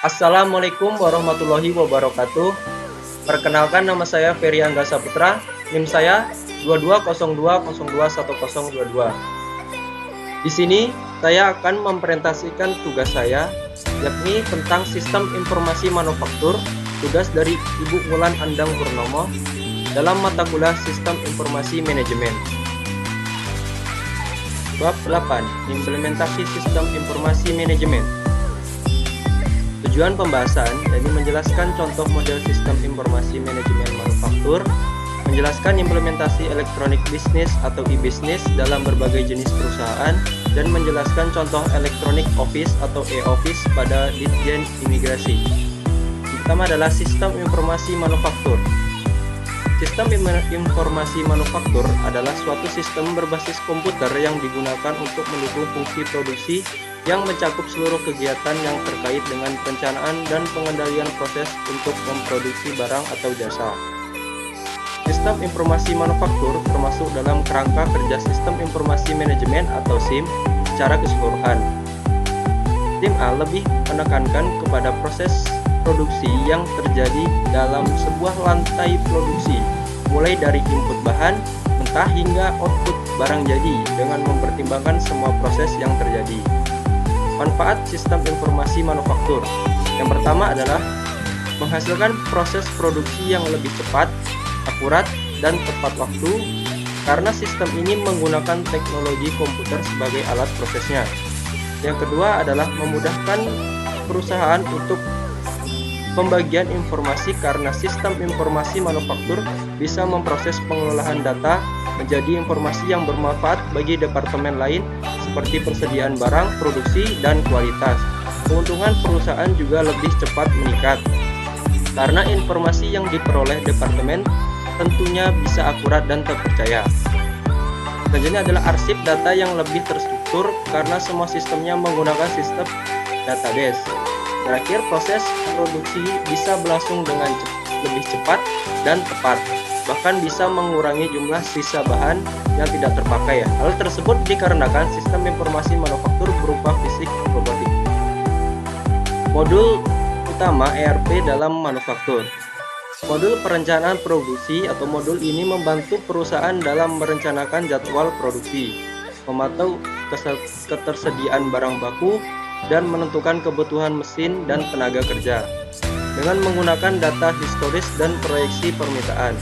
Assalamualaikum warahmatullahi wabarakatuh. Perkenalkan, nama saya Ferry Angga Saputra, NIM saya 2202021022. Di sini saya akan mempresentasikan tugas saya, yakni tentang sistem informasi manufaktur, tugas dari Ibu Wulan Andang Purnomo dalam mata kuliah Sistem Informasi Manajemen. Bab 8, Implementasi Sistem Informasi Manajemen. Tujuan pembahasan yakni menjelaskan contoh model sistem informasi manajemen manufaktur, menjelaskan implementasi elektronik bisnis atau e-bisnis dalam berbagai jenis perusahaan, dan menjelaskan contoh elektronik office atau e-office pada Ditjen Imigrasi. Pertama adalah sistem informasi manufaktur. Sistem informasi manufaktur adalah suatu sistem berbasis komputer yang digunakan untuk mendukung fungsi produksi yang mencakup seluruh kegiatan yang terkait dengan perencanaan dan pengendalian proses untuk memproduksi barang atau jasa. Sistem informasi manufaktur termasuk dalam kerangka kerja sistem informasi manajemen atau SIM secara keseluruhan. SIM A lebih menekankan kepada proses produksi yang terjadi dalam sebuah lantai produksi, mulai dari input bahan mentah hingga output barang jadi, dengan mempertimbangkan semua proses yang terjadi. Manfaat sistem informasi manufaktur. Yang pertama adalah menghasilkan proses produksi yang lebih cepat, akurat, dan tepat waktu, karena sistem ini menggunakan teknologi komputer sebagai alat prosesnya. Yang kedua adalah memudahkan perusahaan untuk pembagian informasi, karena sistem informasi manufaktur bisa memproses pengelolaan data menjadi informasi yang bermanfaat bagi departemen lain seperti persediaan barang, produksi, dan kualitas. Keuntungan perusahaan juga lebih cepat meningkat karena informasi yang diperoleh departemen tentunya bisa akurat dan terpercaya. Selanjutnya adalah arsip data yang lebih terstruktur karena semua sistemnya menggunakan sistem database. Terakhir, proses produksi bisa berlangsung dengan lebih cepat dan tepat, bahkan bisa mengurangi jumlah sisa bahan yang tidak terpakai. Hal tersebut dikarenakan sistem informasi manufaktur berupa fisik robotik. Modul utama ERP dalam manufaktur. Modul perencanaan produksi atau modul ini membantu perusahaan dalam merencanakan jadwal produksi, memantau ketersediaan barang baku, dan menentukan kebutuhan mesin dan tenaga kerja dengan menggunakan data historis dan proyeksi permintaan.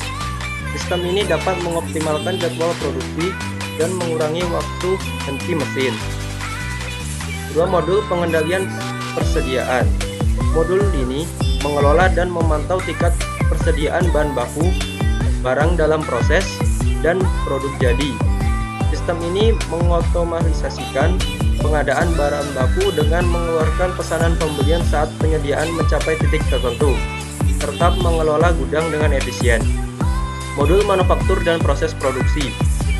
Sistem ini dapat mengoptimalkan jadwal produksi dan mengurangi waktu henti mesin. Kedua, modul pengendalian persediaan. Modul ini mengelola dan memantau tingkat persediaan bahan baku, barang dalam proses, dan produk jadi. Sistem ini mengotomatisasikan pengadaan barang baku dengan mengeluarkan pesanan pembelian saat penyediaan mencapai titik tertentu, serta mengelola gudang dengan efisien. Modul manufaktur dan proses produksi.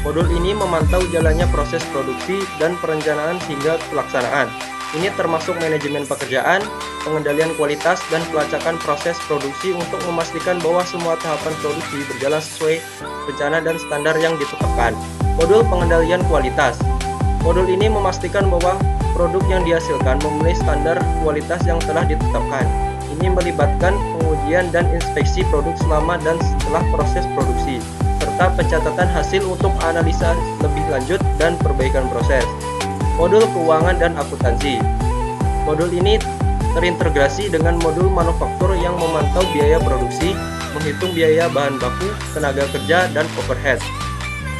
Modul ini memantau jalannya proses produksi dan perencanaan hingga pelaksanaan. Ini termasuk manajemen pekerjaan, pengendalian kualitas, dan pelacakan proses produksi untuk memastikan bahwa semua tahapan produksi berjalan sesuai rencana dan standar yang ditetapkan. Modul pengendalian kualitas. Modul ini memastikan bahwa produk yang dihasilkan memenuhi standar kualitas yang telah ditetapkan. Ini melibatkan pengujian dan inspeksi produk selama dan setelah proses produksi, serta pencatatan hasil untuk analisa lebih lanjut dan perbaikan proses. Modul keuangan dan akuntansi. Modul ini terintegrasi dengan modul manufaktur yang memantau biaya produksi, menghitung biaya bahan baku, tenaga kerja, dan overhead.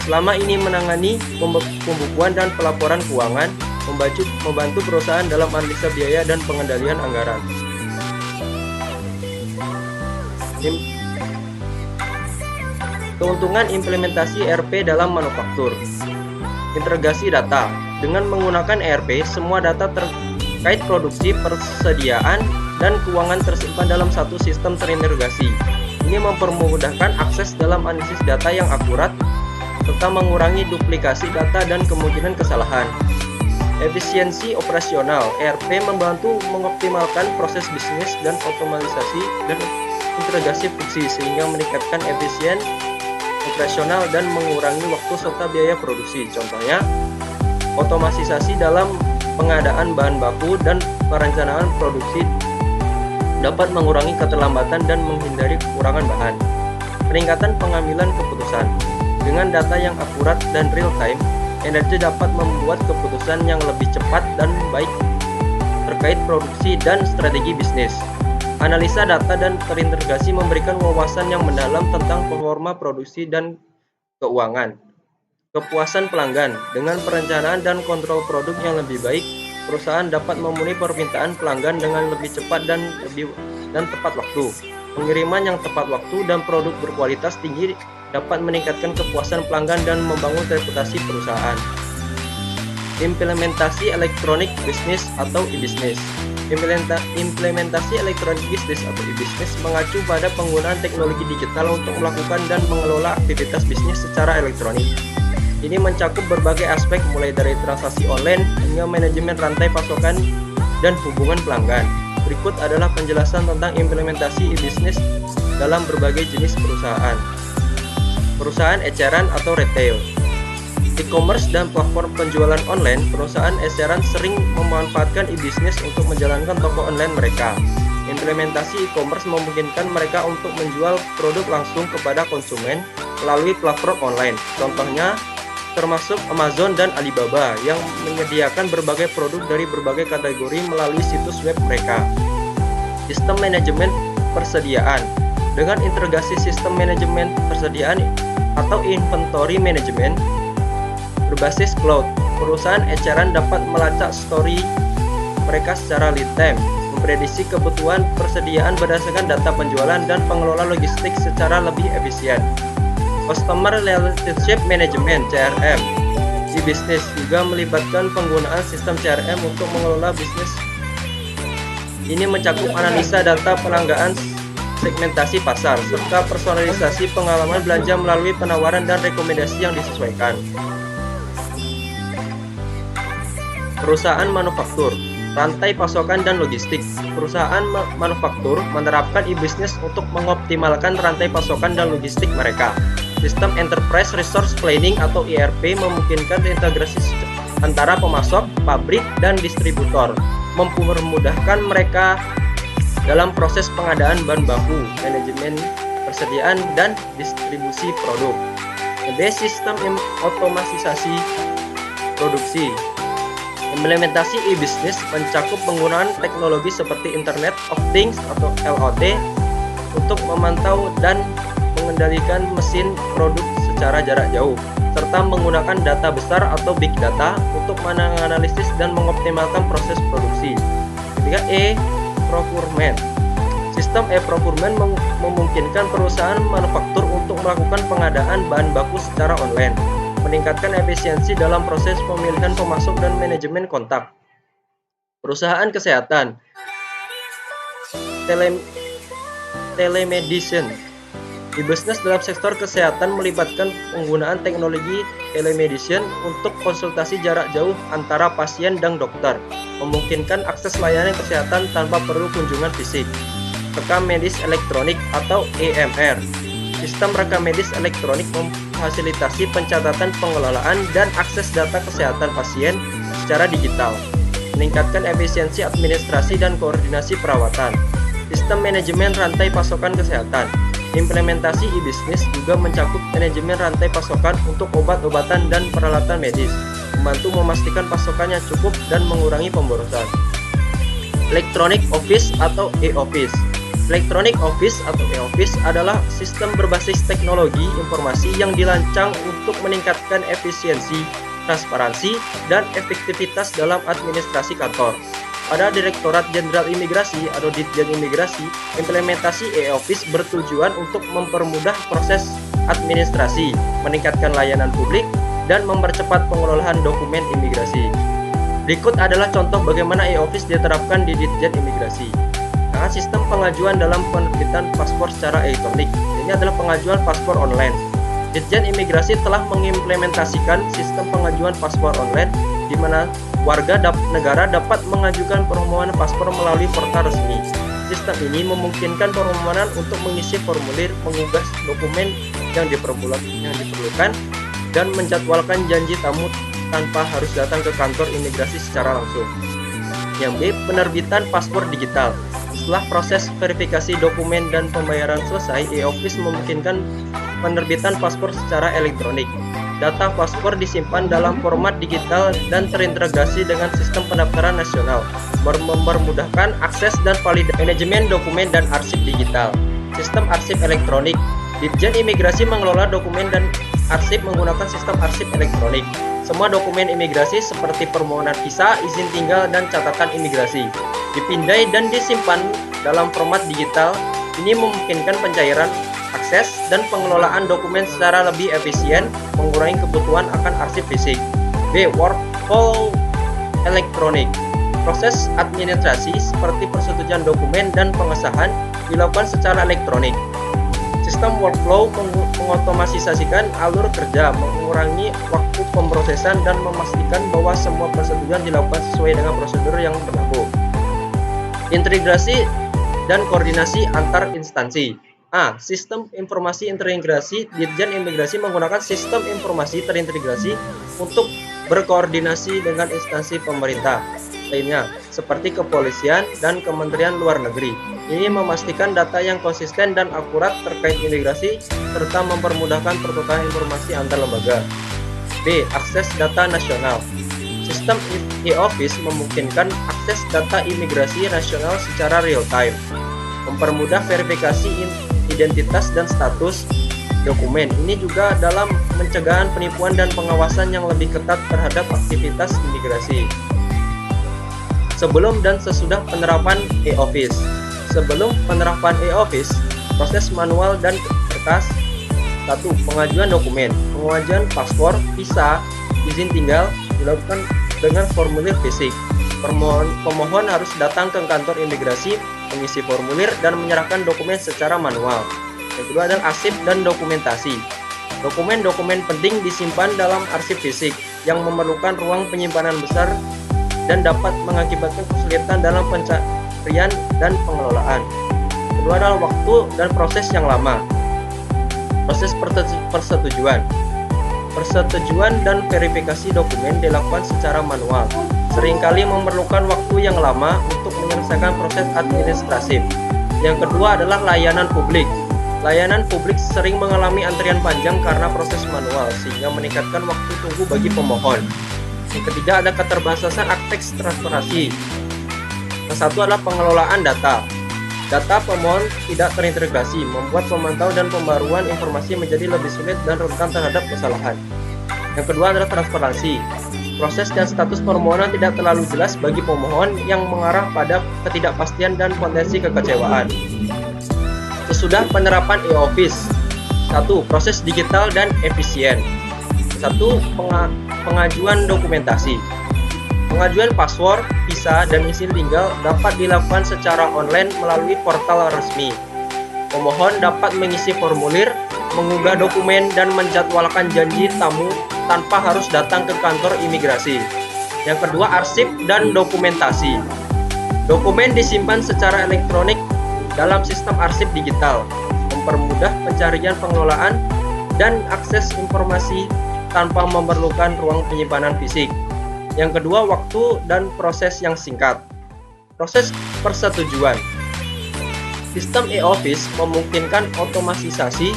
Selama ini menangani pembukuan dan pelaporan keuangan, membantu perusahaan dalam analisa biaya dan pengendalian anggaran. Keuntungan implementasi ERP dalam manufaktur. Integrasi data. Dengan menggunakan ERP, semua data terkait produksi, persediaan, dan keuangan tersimpan dalam satu sistem terintegrasi. Ini mempermudahkan akses dalam analisis data yang akurat, serta mengurangi duplikasi data dan kemungkinan kesalahan. Efisiensi operasional. ERP membantu mengoptimalkan proses bisnis dan otomatisasi dan integrasi fungsi sehingga meningkatkan efisien operasional dan mengurangi waktu serta biaya produksi. Contohnya, otomatisasi dalam pengadaan bahan baku dan perencanaan produksi dapat mengurangi keterlambatan dan menghindari kekurangan bahan. Peningkatan pengambilan keputusan. Dengan data yang akurat dan real time, Energi dapat membuat keputusan yang lebih cepat dan baik terkait produksi dan strategi bisnis. Analisa data dan terintegrasi memberikan wawasan yang mendalam tentang performa produksi dan keuangan. Kepuasan pelanggan. Dengan perencanaan dan kontrol produk yang lebih baik, perusahaan dapat memenuhi permintaan pelanggan dengan lebih cepat dan tepat waktu. Pengiriman yang tepat waktu dan produk berkualitas tinggi dapat meningkatkan kepuasan pelanggan dan membangun reputasi perusahaan. Implementasi elektronik bisnis atau e-bisnis. Implementasi elektronik bisnis atau e-bisnis mengacu pada penggunaan teknologi digital untuk melakukan dan mengelola aktivitas bisnis secara elektronik. Ini mencakup berbagai aspek mulai dari transaksi online hingga manajemen rantai pasokan dan hubungan pelanggan. Berikut adalah penjelasan tentang implementasi e-bisnis dalam berbagai jenis perusahaan. Perusahaan eceran atau retail. E-commerce dan platform penjualan online, perusahaan eceran sering memanfaatkan e-bisnis untuk menjalankan toko online mereka. Implementasi e-commerce memungkinkan mereka untuk menjual produk langsung kepada konsumen melalui platform online. Contohnya, termasuk Amazon dan Alibaba yang menyediakan berbagai produk dari berbagai kategori melalui situs web mereka. Sistem manajemen persediaan. Dengan integrasi sistem manajemen persediaan atau inventory management berbasis cloud, perusahaan eceran dapat melacak story mereka secara real time, memprediksi kebutuhan persediaan berdasarkan data penjualan dan pengelola logistik secara lebih efisien. Customer Relationship Management (CRM) di bisnis juga melibatkan penggunaan sistem CRM untuk mengelola bisnis. Ini mencakup analisa data pelanggan, segmentasi pasar, serta personalisasi pengalaman belanja melalui penawaran dan rekomendasi yang disesuaikan. Perusahaan manufaktur, rantai pasokan dan logistik. Perusahaan manufaktur menerapkan e-bisnis untuk mengoptimalkan rantai pasokan dan logistik mereka. Sistem Enterprise Resource Planning atau ERP memungkinkan integrasi antara pemasok, pabrik, dan distributor, mempermudahkan mereka dalam proses pengadaan bahan baku, manajemen persediaan, dan distribusi produk. Sistem otomatisasi produksi. Implementasi e-bisnis mencakup penggunaan teknologi seperti Internet of Things atau IoT untuk memantau dan mengendalikan mesin produk secara jarak jauh, serta menggunakan data besar atau big data untuk menganalisis dan mengoptimalkan proses produksi. Ketiga, procurement. Sistem e-procurement memungkinkan perusahaan manufaktur untuk melakukan pengadaan bahan baku secara online, meningkatkan efisiensi dalam proses pemilihan pemasok dan manajemen kontak. Perusahaan kesehatan. Telemedicine. E-bisnis dalam sektor kesehatan melibatkan penggunaan teknologi telemedicine untuk konsultasi jarak jauh antara pasien dan dokter, memungkinkan akses layanan kesehatan tanpa perlu kunjungan fisik. Rekam medis elektronik atau EMR. Sistem rekam medis elektronik memfasilitasi pencatatan, pengelolaan, dan akses data kesehatan pasien secara digital, meningkatkan efisiensi administrasi dan koordinasi perawatan. Sistem manajemen rantai pasokan kesehatan. Implementasi e-bisnis juga mencakup manajemen rantai pasokan untuk obat-obatan dan peralatan medis, membantu memastikan pasokannya cukup dan mengurangi pemborosan. Electronic Office atau e-office. Electronic Office atau e-office adalah sistem berbasis teknologi informasi yang dirancang untuk meningkatkan efisiensi, transparansi, dan efektivitas dalam administrasi kantor. Pada Direktorat Jenderal Imigrasi atau Ditjen Imigrasi, implementasi e-office bertujuan untuk mempermudah proses administrasi, meningkatkan layanan publik, dan mempercepat pengelolaan dokumen imigrasi. Berikut adalah contoh bagaimana e-office diterapkan di Ditjen Imigrasi. Nah, sistem pengajuan dalam penerbitan paspor secara elektronik. Ini adalah pengajuan paspor online. Ditjen Imigrasi telah mengimplementasikan sistem pengajuan paspor online di mana negara dapat mengajukan permohonan paspor melalui portal resmi. Sistem ini memungkinkan permohonan untuk mengisi formulir, mengunggah dokumen yang diperlukan, dan menjadwalkan janji tamu tanpa harus datang ke kantor imigrasi secara langsung. Yang B. Penerbitan paspor digital. Setelah proses verifikasi dokumen dan pembayaran selesai, e-office memungkinkan penerbitan paspor secara elektronik. Data paspor disimpan dalam format digital dan terintegrasi dengan sistem pendaftaran nasional, mempermudahkan akses dan validasi manajemen dokumen dan arsip digital. Sistem arsip elektronik. Ditjen Imigrasi mengelola dokumen dan arsip menggunakan sistem arsip elektronik. Semua dokumen imigrasi seperti permohonan visa, izin tinggal, dan catatan imigrasi dipindai dan disimpan dalam format digital. Ini memungkinkan pencairan, akses, dan pengelolaan dokumen secara lebih efisien, mengurangi kebutuhan akan arsip fisik. B. Workflow elektronik. Proses administrasi seperti persetujuan dokumen dan pengesahan dilakukan secara elektronik. Sistem workflow mengotomatisasikan alur kerja, mengurangi waktu pemrosesan, dan memastikan bahwa semua persetujuan dilakukan sesuai dengan prosedur yang berlaku. Integrasi dan koordinasi antar instansi. A. Sistem informasi terintegrasi. Ditjen Imigrasi menggunakan sistem informasi terintegrasi untuk berkoordinasi dengan instansi pemerintah lainnya seperti kepolisian dan Kementerian Luar Negeri. Ini memastikan data yang konsisten dan akurat terkait imigrasi serta mempermudahkan pertukaran informasi antar lembaga. B. Akses data nasional. Sistem e-office memungkinkan akses data imigrasi nasional secara real time, mempermudah verifikasi identitas dan status dokumen. Ini juga dalam pencegahan penipuan dan pengawasan yang lebih ketat terhadap aktivitas imigrasi. Sebelum dan sesudah penerapan e-office. Sebelum penerapan e-office, proses manual dan kertas. 1. Pengajuan dokumen. Pengajuan paspor, visa, izin tinggal dilakukan dengan formulir fisik. Pemohon harus datang ke kantor imigrasi, mengisi formulir, dan menyerahkan dokumen secara manual. Yang kedua adalah arsip dan dokumentasi. Dokumen-dokumen penting disimpan dalam arsip fisik yang memerlukan ruang penyimpanan besar dan dapat mengakibatkan kesulitan dalam pencarian dan pengelolaan. Kedua adalah waktu dan proses yang lama. Proses persetujuan. Persetujuan dan verifikasi dokumen dilakukan secara manual, seringkali memerlukan waktu yang lama untuk menyelesaikan proses administratif. Yang kedua adalah layanan publik. Layanan publik sering mengalami antrian panjang karena proses manual, sehingga meningkatkan waktu tunggu bagi pemohon. Yang ketiga ada keterbatasan akses transparansi. Yang satu adalah pengelolaan data. Data pemohon tidak terintegrasi, membuat pemantauan dan pembaruan informasi menjadi lebih sulit dan rentan terhadap kesalahan. Yang kedua adalah transparansi. Proses dan status permohonan tidak terlalu jelas bagi pemohon yang mengarah pada ketidakpastian dan potensi kekecewaan. Sesudah penerapan e-office. 1. Proses digital dan efisien. 1. Pengajuan dokumentasi. Pengajuan paspor, visa, dan izin tinggal dapat dilakukan secara online melalui portal resmi. Pemohon dapat mengisi formulir, mengunggah dokumen, dan menjadwalkan janji tamu tanpa harus datang ke kantor imigrasi. Yang kedua, arsip dan dokumentasi. Dokumen disimpan secara elektronik dalam sistem arsip digital, mempermudah pencarian, pengelolaan, dan akses informasi tanpa memerlukan ruang penyimpanan fisik. Yang kedua, waktu dan proses yang singkat. Proses persetujuan. Sistem e-office memungkinkan otomatisasi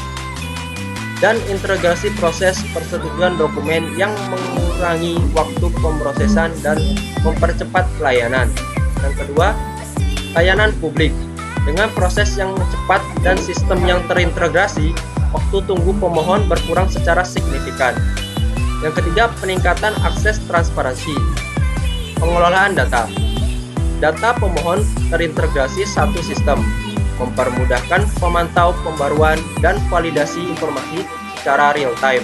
dan integrasi proses persetujuan dokumen yang mengurangi waktu pemrosesan dan mempercepat pelayanan. Yang kedua, layanan publik. Dengan proses yang cepat dan sistem yang terintegrasi, waktu tunggu pemohon berkurang secara signifikan. Yang ketiga, peningkatan akses transparansi. Pengelolaan data. Data pemohon terintegrasi satu sistem, mempermudahkan pemantau, pembaruan, dan validasi informasi secara real time.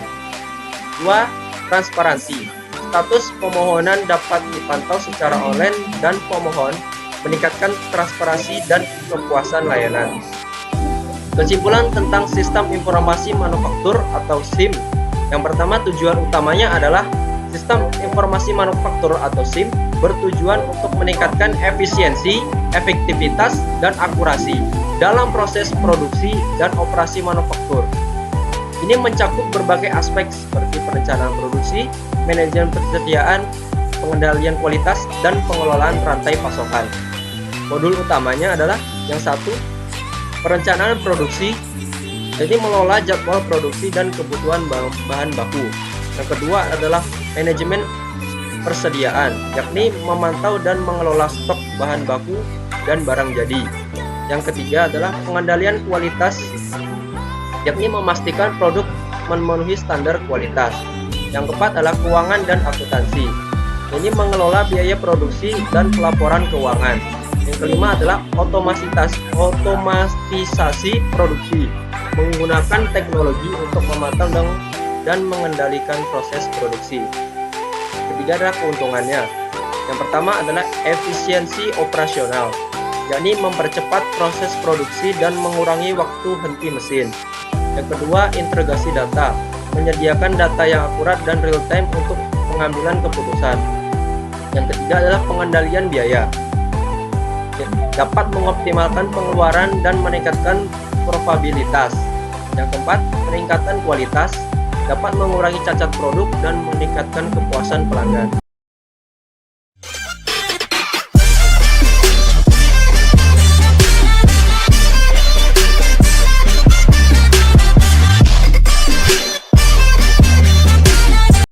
2. Transparansi. Status pemohonan dapat dipantau secara online dan pemohon meningkatkan transparansi dan kepuasan layanan. Kesimpulan tentang sistem informasi manufaktur atau SIM. Yang pertama, tujuan utamanya adalah Sistem Informasi Manufaktur atau SIM bertujuan untuk meningkatkan efisiensi, efektivitas, dan akurasi dalam proses produksi dan operasi manufaktur. Ini mencakup berbagai aspek seperti perencanaan produksi, manajemen persediaan, pengendalian kualitas, dan pengelolaan rantai pasokan. Modul utamanya adalah yang satu, perencanaan produksi, jadi mengelola jadwal produksi dan kebutuhan bahan baku. Yang kedua adalah manajemen persediaan, yakni memantau dan mengelola stok bahan baku dan barang jadi. Yang ketiga adalah pengendalian kualitas, yakni memastikan produk memenuhi standar kualitas. Yang keempat adalah keuangan dan akuntansi, ini mengelola biaya produksi dan pelaporan keuangan. Yang kelima adalah otomatisasi produksi, menggunakan teknologi untuk memantau dan mengendalikan proses produksi. Ketiga adalah keuntungannya. Yang pertama adalah efisiensi operasional, yakni mempercepat proses produksi dan mengurangi waktu henti mesin. Yang kedua, integrasi data, menyediakan data yang akurat dan real time untuk pengambilan keputusan. Yang ketiga adalah pengendalian biaya, dapat mengoptimalkan pengeluaran dan meningkatkan probabilitas. Yang keempat, peningkatan kualitas, dapat mengurangi cacat produk dan meningkatkan kepuasan pelanggan.